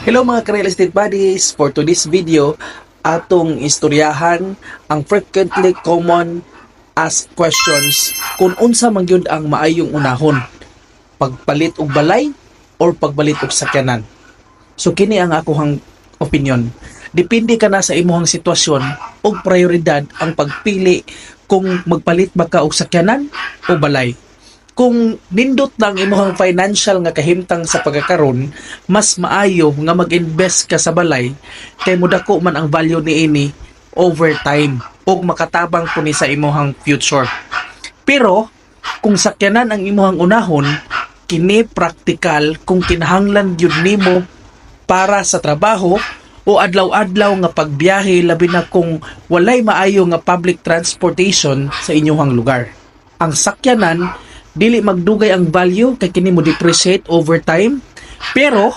Hello mga ka-real estate buddies! For today's video, atong istoryahan ang frequently common asked questions kung unsa man gyud ang maayong unahon, pagpalit og balay or pagpalit og sakyanan. So kini ang akohang opinion. Depende ka na sa imong sitwasyon ug prioridad ang pagpili kung magpalit ba ka og sakyanan o balay. Kung nindot lang imong financial nga kahimtang sa pagkakaron, mas maayo nga mag-invest ka sa balay kay mudako man ang value niini over time ug makatabang po ni sa imong future. Pero kung sakyanan ang imong unahon, kini praktikal kung kinahanglan gyud nimo para sa trabaho o adlaw-adlaw nga pagbiyahe, labi na kung walay maayo nga public transportation sa inyong lugar. Ang sakyanan dili magdugay ang value kay kini mo depreciate over time, pero